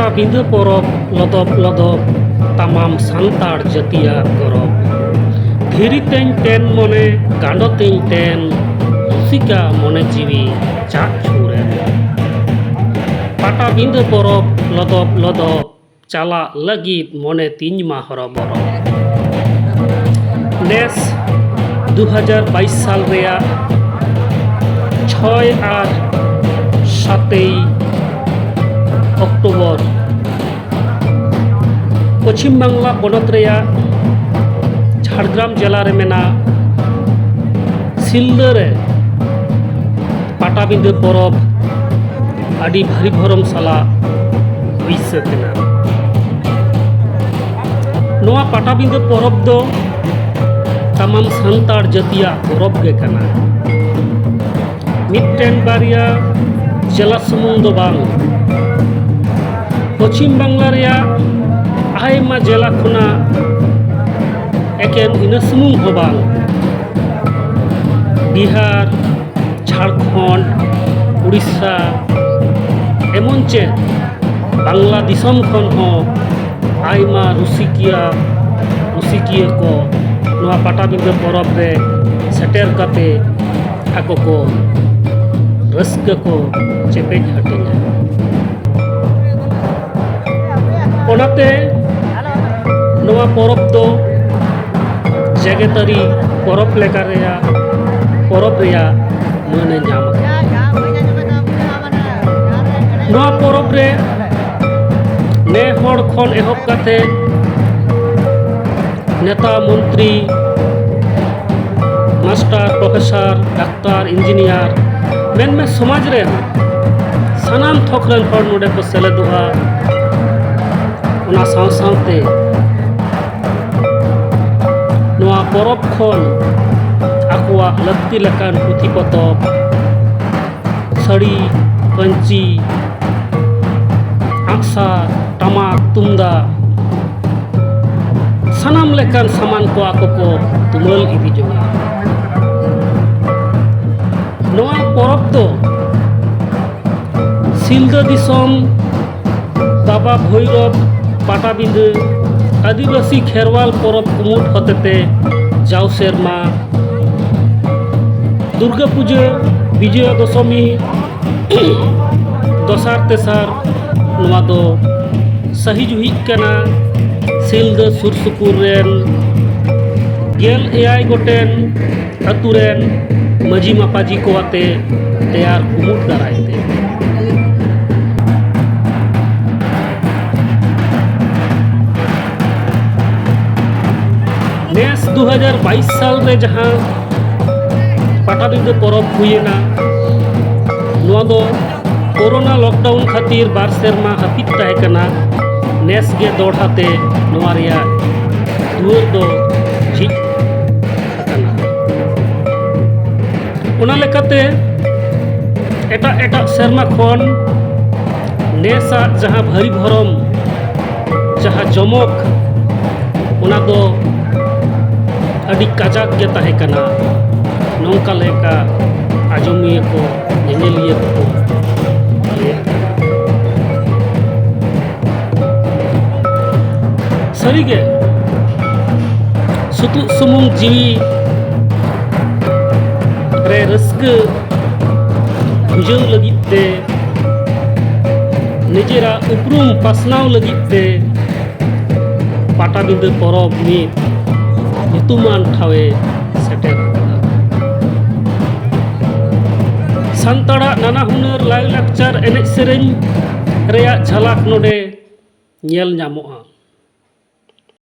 Patabinda porop lodop tamam santar jatia gorob dhiri teng ten mone gando teng ten musika mone jiwi chak chure Patabinda porop lodop chala lagit mone tin ma horoboro Nes 2022 साल রেয়া 6 আর 7 October পশ্চিম বাংলা পনত রেয়া ঝাড়গ্রাম জেলা রে মেনা সিলদা রে পাটাবিন্দা পরব আডি ভারি ভরম সালা হইছে কেনা নোয়া পাটাবিন্দা পরব দো tamam santar jatia porob ge kana mitten baria jela sumung do bang Pachim Bangla reya aima jela khona eken ina sumung ho bang Bihar Jharkhand Odisha emon che Bangla disom khon ho aima rusikia ko Noa Patabinda porop re seter kate ako ko raska ko chepej hatinya onate noa porop do jagetari porop leka reya porop reya mane nyam noa porop re ne hor khon ehop kate नेता मंत्री master professor doctor engineer main में समाज रे सानाम थोकरन हर नोडे को सेलेदुआ उना सावते नोआ परब खन आकुआ लक्ति Lacan पुथि पतब सड़ी पंची Aksa टमाक तुमदा sanam lekan saman ko ako ko tumal idi jonga noa porop do Silda disom Baba Bhoirab Patabinda Adibasi Kherwal porop kumut hotete jaw serma Durga Puja Bijoya Doshami dosar tesar noa do sahi juhik kana Silda Sursupur ren gel AI goten aturen maji mapaji ko ate teyar kumut daraite Nes 2022 साल रे जहां Patabinda porop huyena noa do corona lockdown खातिर बार सेरमा हपित ताहे kana Nes ge doढ़ाते नोआ रेया दुआर दो झिक आकना ओना लेकाते एटा सेरमा खन नेसा जहां भारी भरम जहां जमक ओना दो अडी काजाक ge ताहे kana नोंका लेका आजमिए को नेनेलिए को सरीगे सुतु सुमुंग जीवी रे रस्क बुझाव लगित ते निजेरा उपरुम पासनाव लगित ते पाटाबिंदा परब मित nyutuman ठावे सेटेर सान्ताड़ा नाना हुनर लाय लाकचार एनेज सेरेñ रेया झलक नोडे ñel ñamoa